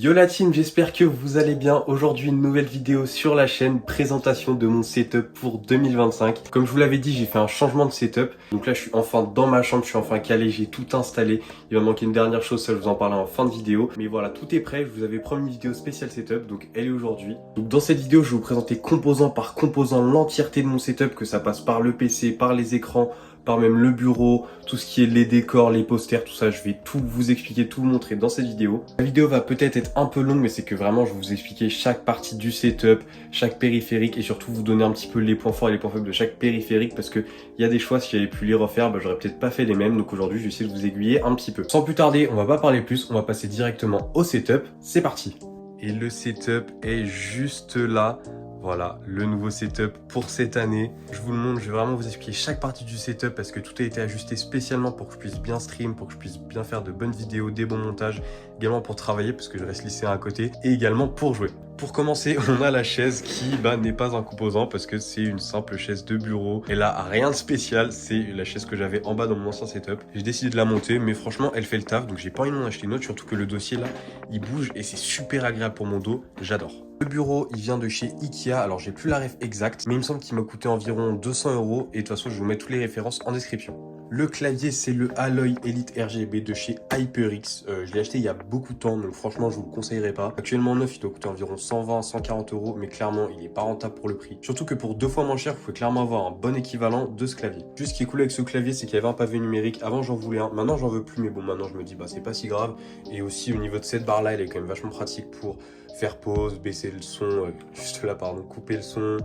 Yo la team, j'espère que vous allez bien. Aujourd'hui, une nouvelle vidéo sur la chaîne, présentation de mon setup pour 2025. Comme je vous l'avais dit, j'ai fait un changement de setup. Donc là, je suis enfin dans ma chambre, je suis enfin calé, j'ai tout installé. Il va manquer une dernière chose, ça je vous en parlerai en fin de vidéo. Mais voilà, tout est prêt. Je vous avais promis une vidéo spéciale setup, donc elle est aujourd'hui. Donc dans cette vidéo, je vais vous présenter composant par composant l'entièreté de mon setup, que ça passe par le PC, par les écrans, par même le bureau, tout ce qui est les décors, les posters, tout ça, je vais tout vous expliquer, tout vous montrer dans cette vidéo. La vidéo va peut-être être un peu longue, mais c'est que vraiment je vais vous expliquer chaque partie du setup, chaque périphérique et surtout vous donner un petit peu les points forts et les points faibles de chaque périphérique parce que il y a des choix, si j'avais pu les refaire, j'aurais peut-être pas fait les mêmes. Donc aujourd'hui, je vais essayer de vous aiguiller un petit peu. Sans plus tarder, on va pas parler plus, on va passer directement au setup. C'est parti. Et le setup est juste là. Voilà, le nouveau setup pour cette année. Je vous le montre, je vais vraiment vous expliquer chaque partie du setup parce que tout a été ajusté spécialement pour que je puisse bien stream, pour que je puisse bien faire de bonnes vidéos, des bons montages, également pour travailler parce que je reste lycéen à côté et également pour jouer. Pour commencer, on a la chaise qui n'est pas un composant parce que c'est une simple chaise de bureau. Elle a rien de spécial, c'est la chaise que j'avais en bas dans mon ancien setup. J'ai décidé de la monter, mais franchement, elle fait le taf, donc j'ai pas envie d'en acheter une autre, surtout que le dossier là, il bouge et c'est super agréable pour mon dos, j'adore. Le bureau, il vient de chez Ikea, alors j'ai plus la ref exacte, mais il me semble qu'il m'a coûté environ 200 € et de toute façon je vous mets toutes les références en description. Le clavier, c'est le Alloy Elite RGB de chez HyperX. Je l'ai acheté il y a beaucoup de temps, donc franchement je vous le conseillerais pas. Actuellement neuf, il doit coûter environ 120 140 €, mais clairement il est pas rentable pour le prix. Surtout que pour 2 fois moins cher, vous pouvez clairement avoir un bon équivalent de ce clavier. Juste ce qui est cool avec ce clavier, c'est qu'il y avait un pavé numérique. Avant j'en voulais un, maintenant j'en veux plus, mais bon maintenant je me dis c'est pas si grave. Et aussi au niveau de cette barre là, elle est quand même vachement pratique pour faire pause, baisser le son, juste là pardon, couper le son,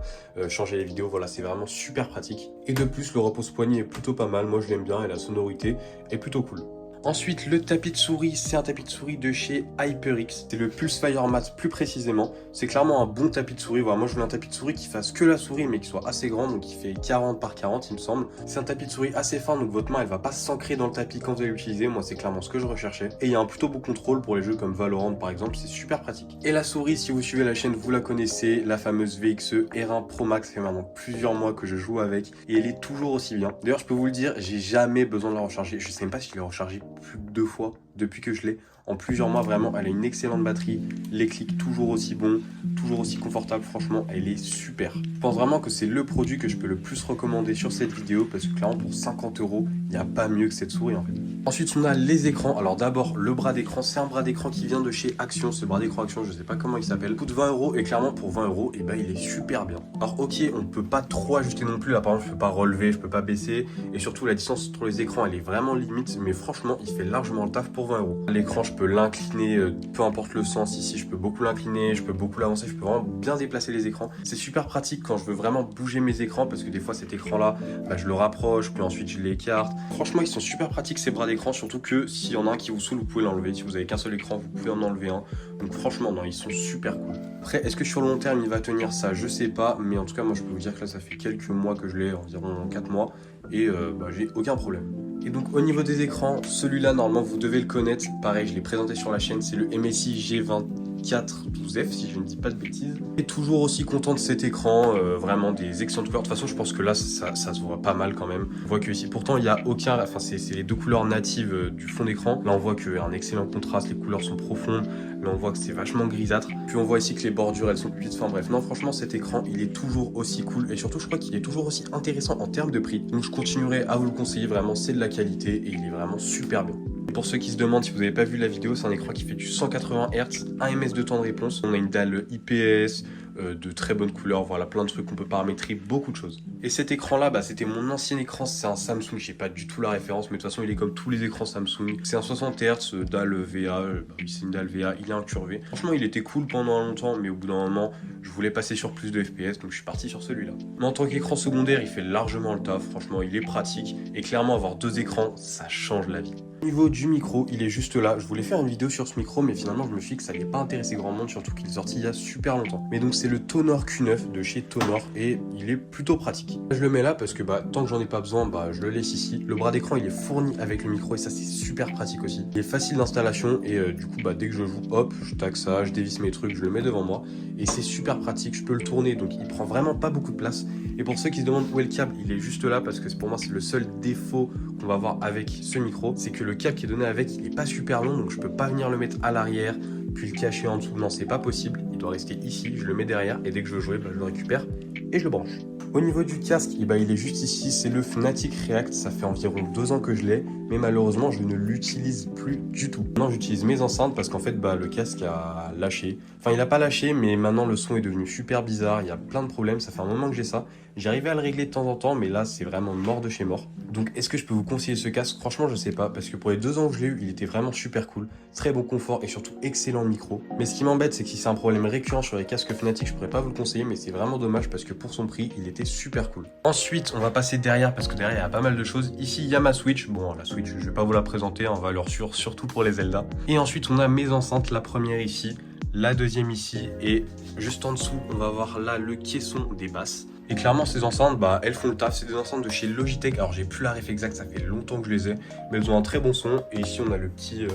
changer les vidéos, voilà c'est vraiment super pratique. Et de plus le repose-poignet est plutôt pas mal, moi je l'aime bien et la sonorité est plutôt cool. Ensuite, le tapis de souris, c'est un tapis de souris de chez HyperX. C'est le Pulsefire Mat plus précisément. C'est clairement un bon tapis de souris. Voilà, moi je voulais un tapis de souris qui fasse que la souris mais qui soit assez grand, donc qui fait 40 par 40 il me semble. C'est un tapis de souris assez fin, donc votre main elle va pas s'ancrer dans le tapis quand vous allez l'utiliser. Moi c'est clairement ce que je recherchais. Et il y a un plutôt beau contrôle pour les jeux comme Valorant par exemple, c'est super pratique. Et la souris, si vous suivez la chaîne, vous la connaissez, la fameuse VXE R1 Pro Max, ça fait maintenant plusieurs mois que je joue avec et elle est toujours aussi bien. D'ailleurs je peux vous le dire, j'ai jamais besoin de la recharger. Je sais même pas si je l'ai rechargée plus de 2 fois depuis que je l'ai. En plusieurs mois, vraiment, elle a une excellente batterie. Les clics toujours aussi bons, toujours aussi confortables. Franchement, elle est super. Je pense vraiment que c'est le produit que je peux le plus recommander sur cette vidéo parce que clairement, pour 50 €, il n'y a pas mieux que cette souris en fait. Ensuite, on a les écrans. Alors d'abord, le bras d'écran, c'est un bras d'écran qui vient de chez Action. Ce bras d'écran Action, je sais pas comment il s'appelle. Il coûte 20 € et clairement pour 20 €, et il est super bien. Alors ok, on peut pas trop ajuster non plus. Là par exemple, je peux pas relever, je peux pas baisser. Et surtout, la distance entre les écrans, elle est vraiment limite. Mais franchement, il fait largement le taf pour 20 €. L'écran, je peux l'incliner, peu importe le sens. Ici, je peux beaucoup l'incliner, je peux beaucoup l'avancer. Je peux vraiment bien déplacer les écrans. C'est super pratique quand je veux vraiment bouger mes écrans parce que des fois, cet écran-là, je le rapproche, puis ensuite je l'écarte. Franchement, ils sont super pratiques ces bras d'écran, surtout que s'il y en a un qui vous saoule, vous pouvez l'enlever. Si vous avez qu'un seul écran, vous pouvez en enlever un. Donc franchement, non, ils sont super cool. Après, est-ce que sur le long terme, il va tenir ça? Je sais pas, mais en tout cas, moi, je peux vous dire que là, ça fait quelques mois que je l'ai, environ 4 mois, et j'ai aucun problème. Et donc, au niveau des écrans, celui-là, normalement, vous devez le connaître. Pareil, je l'ai présenté sur la chaîne, c'est le MSI G2412F, si je ne dis pas de bêtises. Et toujours aussi content de cet écran, vraiment des excellentes couleurs. De toute façon, je pense que là, ça se voit pas mal quand même. On voit que ici, pourtant, il n'y a aucun, enfin, c'est les deux couleurs natives du fond d'écran. Là, on voit qu'il y a un excellent contraste, les couleurs sont profondes. Là, on voit que c'est vachement grisâtre. Puis, on voit ici que les bordures, elles sont plus petites. Enfin, bref, non, franchement, cet écran, il est toujours aussi cool. Et surtout, je crois qu'il est toujours aussi intéressant en termes de prix. Donc, je continuerai à vous le conseiller. Vraiment, c'est de la qualité et il est vraiment super bien. Pour ceux qui se demandent si vous n'avez pas vu la vidéo, c'est un écran qui fait du 180 Hz, 1 ms de temps de réponse. On a une dalle IPS, de très bonnes couleurs, voilà, plein de trucs, on peut paramétrer beaucoup de choses. Et cet écran-là, c'était mon ancien écran, c'est un Samsung, j'ai pas du tout la référence, mais de toute façon, il est comme tous les écrans Samsung. C'est un 60 Hz, dalle VA, oui, c'est une dalle VA, il est incurvé. Franchement, il était cool pendant longtemps, mais au bout d'un moment, je voulais passer sur plus de FPS, donc je suis parti sur celui-là. Mais en tant qu'écran secondaire, il fait largement le taf, franchement, il est pratique, et clairement, avoir 2 écrans, ça change la vie. Au niveau du micro, il est juste là. Je voulais faire une vidéo sur ce micro, mais finalement, je me suis dit que ça n'allait pas intéresser grand monde, surtout qu'il est sorti il y a super longtemps. Mais donc, c'est le Tonor Q9 de chez Tonor et il est plutôt pratique. Je le mets là parce que tant que j'en ai pas besoin, je le laisse ici. Le bras d'écran, il est fourni avec le micro et ça, c'est super pratique aussi. Il est facile d'installation et du coup, dès que je joue, hop, je tac ça, je dévisse mes trucs, je le mets devant moi et c'est super pratique. Je peux le tourner, donc il prend vraiment pas beaucoup de place. Et pour ceux qui se demandent où est le câble, il est juste là parce que pour moi, c'est le seul défaut qu'on va avoir avec ce micro, c'est que le câble qui est donné avec, il est pas super long, donc je peux pas venir le mettre à l'arrière. puis le cacher en dessous. Non, c'est pas possible. Il doit rester ici. Je le mets derrière et dès que je veux jouer, je le récupère et je le branche. Au niveau du casque, il est juste ici. C'est le Fnatic React. Ça fait environ 2 ans que je l'ai, mais malheureusement, je ne l'utilise plus du tout. Maintenant, j'utilise mes enceintes parce qu'en fait, le casque a lâché. Enfin, il n'a pas lâché, mais maintenant, le son est devenu super bizarre. Il y a plein de problèmes. Ça fait un moment que j'ai ça. J'arrivais à le régler de temps en temps, mais là, c'est vraiment mort de chez mort. Donc, est-ce que je peux vous conseiller ce casque? Franchement, je sais pas, parce que pour les 2 ans que je l'ai eu, il était vraiment super cool. Très bon confort et surtout excellent micro. Mais ce qui m'embête, c'est que si c'est un problème récurrent sur les casques Fnatic, je pourrais pas vous le conseiller, mais c'est vraiment dommage parce que pour son prix, il était super cool. Ensuite, on va passer derrière parce que derrière, il y a pas mal de choses. Ici, il y a ma Switch. Bon, la Switch, je vais pas vous la présenter, en valeur sûre, surtout pour les Zelda. Et ensuite, on a mes enceintes, la première ici, la deuxième ici, et juste en dessous, on va voir là le caisson des basses. Et clairement, ces enceintes, elles font le taf. C'est des enceintes de chez Logitech. Alors, j'ai plus la ref exacte, ça fait longtemps que je les ai, mais elles ont un très bon son. Et ici, on a le petit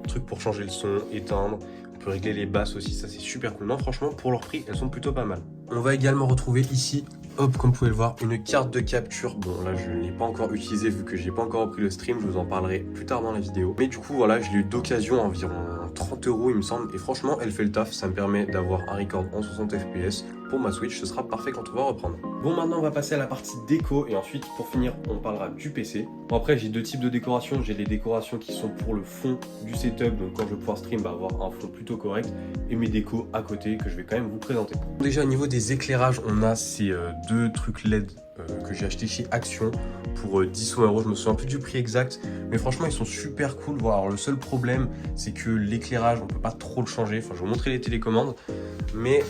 truc pour changer le son, éteindre. On peut régler les basses aussi, ça c'est super cool. Non, franchement, pour leur prix, elles sont plutôt pas mal. On va également retrouver ici, hop, comme vous pouvez le voir, une carte de capture. Bon, là, je ne l'ai pas encore utilisée vu que j'ai pas encore repris le stream. Je vous en parlerai plus tard dans la vidéo. Mais du coup, voilà, je l'ai eu d'occasion, environ 30 €, il me semble. Et franchement, elle fait le taf. Ça me permet d'avoir un record en 60 FPS. Pour ma Switch, ce sera parfait quand on va reprendre. Bon, maintenant, on va passer à la partie déco. Et ensuite, pour finir, on parlera du PC. Bon, après, j'ai 2 types de décorations. J'ai les décorations qui sont pour le fond du setup. Donc, quand je vais pouvoir stream, avoir un fond plutôt correct. Et mes décos à côté que je vais quand même vous présenter. Déjà, au niveau des éclairages, on a ces 2 trucs LED que j'ai acheté chez Action pour 10 ou 20 €. Je me souviens plus du prix exact, mais franchement ils sont super cool. Voilà, alors, le seul problème c'est que l'éclairage on peut pas trop le changer. Enfin, je vais vous montrer les télécommandes, mais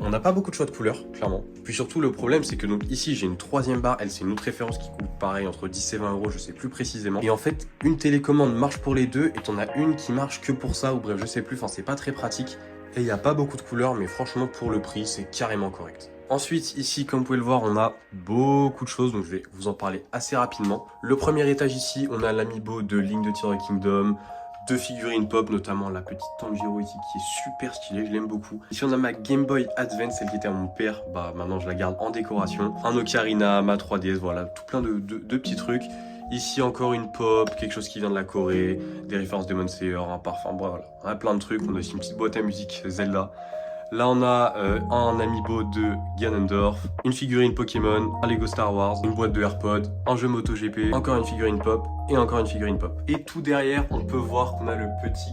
on n'a pas beaucoup de choix de couleurs clairement. Puis surtout le problème c'est que donc ici j'ai une 3e barre. Elle, c'est une autre référence qui coûte pareil entre 10 et 20 €, je sais plus précisément. Et en fait une télécommande marche pour les deux et t'en as une qui marche que pour ça, ou bref je sais plus. Enfin, c'est pas très pratique et il n'y a pas beaucoup de couleurs, mais franchement pour le prix c'est carrément correct. Ensuite, ici, comme vous pouvez le voir, on a beaucoup de choses, donc je vais vous en parler assez rapidement. Le premier étage ici, on a l'amiibo de Link de Tears of the Kingdom, 2 figurines pop, notamment la petite Tanjiro ici qui est super stylée, je l'aime beaucoup. Ici, on a ma Game Boy Advance, celle qui était à mon père, maintenant je la garde en décoration. Un Ocarina, ma 3DS, voilà, tout plein de petits trucs. Ici, encore une pop, quelque chose qui vient de la Corée, des références de Demon Slayer, un parfum, voilà. On a plein de trucs, on a aussi une petite boîte à musique Zelda. Là, on a un amiibo de Ganondorf, une figurine Pokémon, un Lego Star Wars, une boîte de AirPods, un jeu MotoGP, encore une figurine pop et encore une figurine pop. Et tout derrière, on peut voir qu'on a le petit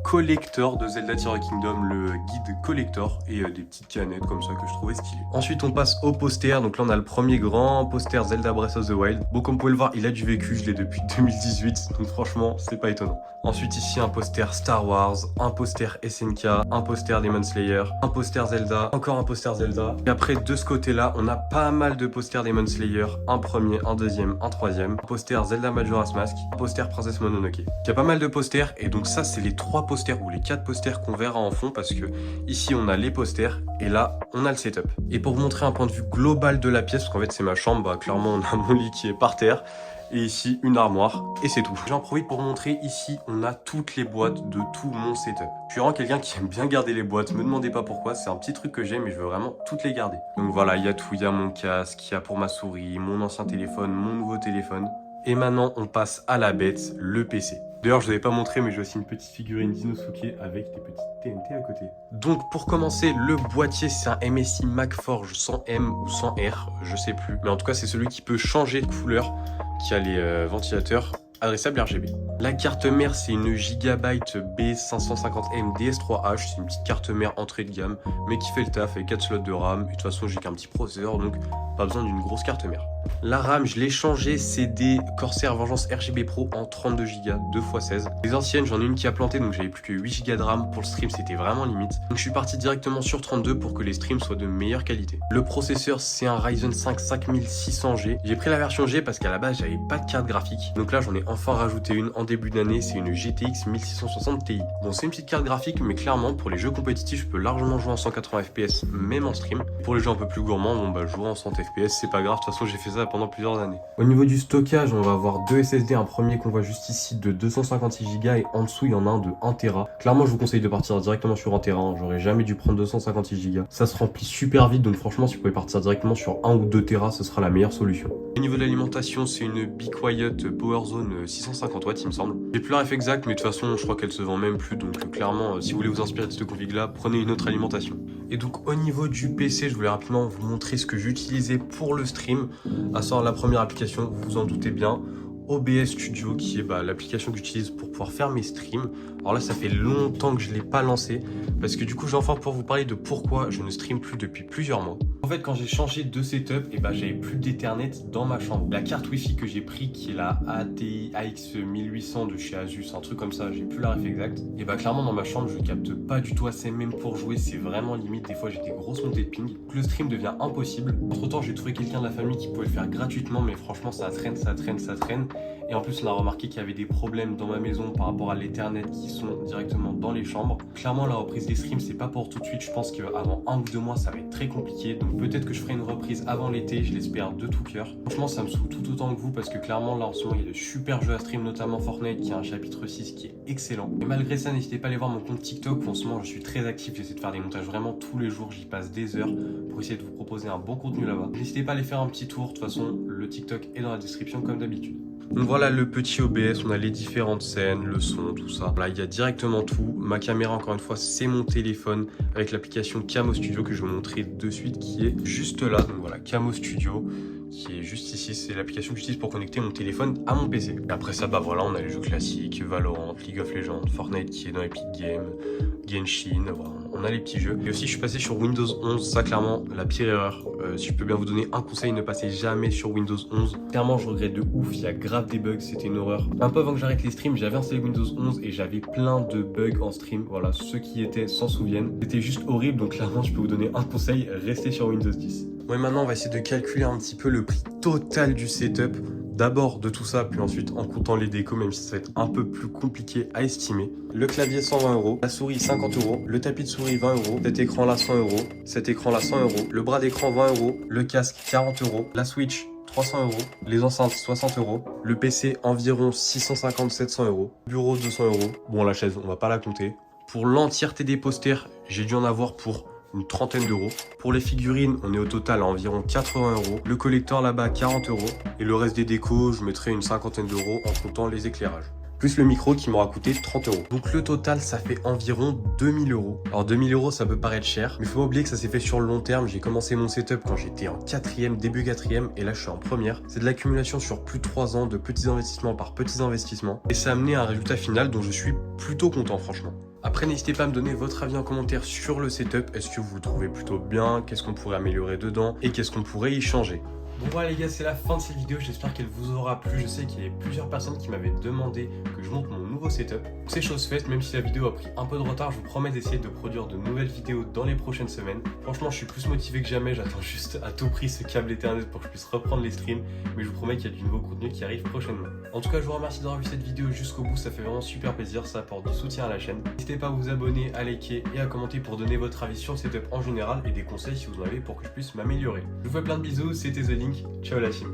collector de Zelda Tears of the Kingdom, le guide collector, et des petites canettes comme ça que je trouvais stylées. Ensuite on passe au poster, donc là on a le premier grand poster Zelda Breath of the Wild. Bon, comme vous pouvez le voir, il a du vécu, je l'ai depuis 2018, donc franchement c'est pas étonnant. Ensuite ici un poster Star Wars, un poster SNK, un poster Demon Slayer, un poster Zelda, encore un poster Zelda. Et après de ce côté là, on a pas mal de posters Demon Slayer, un premier, un deuxième, un troisième, un poster Zelda Majora's Mask, un poster Princess Mononoke. Il y a pas mal de posters, et donc ça c'est les 3 posters ou les 4 posters qu'on verra en fond, parce que ici on a les posters et là on a le setup. Et pour vous montrer un point de vue global de la pièce, parce qu'en fait c'est ma chambre, clairement on a mon lit qui est par terre et ici une armoire et c'est tout. J'en profite pour vous montrer, ici on a toutes les boîtes de tout mon setup. Je suis vraiment quelqu'un qui aime bien garder les boîtes, me demandez pas pourquoi, c'est un petit truc que j'aime mais je veux vraiment toutes les garder. Donc voilà, il y a tout, il y a mon casque, il y a pour ma souris, mon ancien téléphone, mon nouveau téléphone. Et maintenant on passe à la bête, le PC. D'ailleurs, je ne vous avais pas montré, mais j'ai aussi une petite figurine d'Inosuke avec des petites TNT à côté. Donc, pour commencer, le boîtier, c'est un MSI Macforge 100M ou 100R, je sais plus. Mais en tout cas, c'est celui qui peut changer de couleur, qui a les ventilateurs adressables RGB. La carte mère, c'est une Gigabyte B550M DS3H. C'est une petite carte mère entrée de gamme, mais qui fait le taf avec 4 slots de RAM. Et de toute façon, j'ai qu'un petit processeur, donc pas besoin d'une grosse carte mère. La RAM, je l'ai changé, c'est des Corsair Vengeance RGB Pro en 32 Go, 2x16. Les anciennes, j'en ai une qui a planté, donc j'avais plus que 8 Go de RAM. Pour le stream, c'était vraiment limite. Donc je suis parti directement sur 32 pour que les streams soient de meilleure qualité. Le processeur, c'est un Ryzen 5 5600G. J'ai pris la version G parce qu'à la base, j'avais pas de carte graphique. Donc là, j'en ai enfin rajouté une en début d'année, c'est une GTX 1660 Ti. Bon, c'est une petite carte graphique, mais clairement, pour les jeux compétitifs, je peux largement jouer en 180 FPS, même en stream. Pour les jeux un peu plus gourmands, je jouerai en 100 FPS, c'est pas grave, de toute façon, j'ai fait ça pendant plusieurs années. Au niveau du stockage, on va avoir 2 SSD, un premier qu'on voit juste ici de 256 Go et en dessous il y en a un de 1 Tera. Clairement je vous conseille de partir directement sur 1 Tera, j'aurais jamais dû prendre 256 Go. Ça se remplit super vite, donc franchement si vous pouvez partir directement sur 1 ou 2 Tera, ce sera la meilleure solution. Au niveau de l'alimentation, c'est une Be Quiet Power Zone 650 watts il me semble. ensemble. J'ai plus la ref exact, mais de toute façon je crois qu'elle se vend même plus, donc clairement si vous voulez vous inspirer de cette config là, prenez une autre alimentation. Et donc au niveau du PC, je voulais rapidement vous montrer ce que j'utilisais pour le stream. À savoir la première application, vous vous en doutez bien, OBS Studio, qui est l'application que j'utilise pour pouvoir faire mes streams. Alors là, ça fait longtemps que je ne l'ai pas lancé, parce que du coup, j'ai enfin pouvoir vous parler de pourquoi je ne stream plus depuis plusieurs mois. En fait, quand j'ai changé de setup, j'avais plus d'Ethernet dans ma chambre. La carte Wi-Fi que j'ai pris, qui est la ATX 1800 de chez Asus, un truc comme ça, j'ai plus la ref exacte. Et clairement, dans ma chambre, je capte pas du tout assez, même pour jouer, c'est vraiment limite. Des fois, j'ai des grosses montées de ping. Le stream devient impossible. Entre-temps, j'ai trouvé quelqu'un de la famille qui pouvait le faire gratuitement, mais franchement, ça traîne. Et en plus, on a remarqué qu'il y avait des problèmes dans ma maison par rapport à l'Ethernet qui sont directement dans les chambres. Clairement, la reprise des streams, c'est pas pour tout de suite. Je pense qu'avant 1 ou 2 mois, ça va être très compliqué. Donc peut-être que je ferai une reprise avant l'été, je l'espère de tout cœur. Franchement, ça me saoule tout autant que vous parce que clairement, là en ce moment, il y a de super jeux à stream, notamment Fortnite qui a un chapitre 6 qui est excellent. Et malgré ça, n'hésitez pas à aller voir mon compte TikTok où en ce moment, je suis très actif. J'essaie de faire des montages vraiment tous les jours. J'y passe des heures pour essayer de vous proposer un bon contenu là-bas. N'hésitez pas à aller faire un petit tour. De toute façon, le TikTok est dans la description comme d'habitude. Donc voilà le petit OBS, on a les différentes scènes, le son, tout ça. Là, il y a directement tout. Ma caméra, encore une fois, c'est mon téléphone avec l'application Camo Studio que je vais vous montrer de suite qui est juste là. Donc voilà, Camo Studio qui est juste ici. C'est l'application que j'utilise pour connecter mon téléphone à mon PC. Et après ça, voilà, on a les jeux classiques, Valorant, League of Legends, Fortnite qui est dans Epic Games, Genshin, voilà, on a les petits jeux. Et aussi, je suis passé sur Windows 11, ça clairement, la pire erreur. Si je peux bien vous donner un conseil, ne passez jamais sur Windows 11. Clairement, je regrette de ouf, il y a grave des bugs, c'était une horreur. Un peu avant que j'arrête les streams, j'avais installé Windows 11 et j'avais plein de bugs en stream. Voilà, ceux qui étaient s'en souviennent. C'était juste horrible, donc clairement, je peux vous donner un conseil, restez sur Windows 10. Ouais, maintenant, on va essayer de calculer un petit peu le prix total du setup. D'abord de tout ça, puis ensuite en comptant les décos, même si ça va être un peu plus compliqué à estimer. Le clavier 120 €, la souris 50 €, le tapis de souris 20 €, cet écran là 100 €, cet écran là 100 €, le bras d'écran 20 €, le casque 40 €, la Switch 300 €, les enceintes 60 €, le PC environ 650-700 €, bureau 200 €. Bon, la chaise, on va pas la compter. Pour l'entièreté des posters, j'ai dû en avoir pour une trentaine d'euros. Pour les figurines, on est au total à environ 80 €. Le collector là-bas, 40 €. Et le reste des décos, je mettrai une cinquantaine d'euros en comptant les éclairages. Plus le micro qui m'aura coûté 30 €. Donc le total, ça fait environ 2000 €. Alors 2000 €, ça peut paraître cher, mais faut pas oublier que ça s'est fait sur le long terme. J'ai commencé mon setup quand j'étais en 4e, début 4e, et là je suis en première. C'est de l'accumulation sur plus de 3 ans, de petits investissements par petits investissements. Et ça a amené à un résultat final dont je suis plutôt content franchement. Après, n'hésitez pas à me donner votre avis en commentaire sur le setup. Est-ce que vous le trouvez plutôt bien? Qu'est-ce qu'on pourrait améliorer dedans? Et qu'est-ce qu'on pourrait y changer? Bon voilà les gars, c'est la fin de cette vidéo, j'espère qu'elle vous aura plu. Je sais qu'il y avait plusieurs personnes qui m'avaient demandé que je montre mon nouveau setup. C'est chose faite, même si la vidéo a pris un peu de retard, je vous promets d'essayer de produire de nouvelles vidéos dans les prochaines semaines. Franchement, je suis plus motivé que jamais, j'attends juste à tout prix ce câble Ethernet pour que je puisse reprendre les streams. Mais je vous promets qu'il y a du nouveau contenu qui arrive prochainement. En tout cas, je vous remercie d'avoir vu cette vidéo jusqu'au bout, ça fait vraiment super plaisir, ça apporte du soutien à la chaîne. N'hésitez pas à vous abonner, à liker et à commenter pour donner votre avis sur le setup en général et des conseils si vous en avez pour que je puisse m'améliorer. Je vous fais plein de bisous, c'était The Link, ciao la team.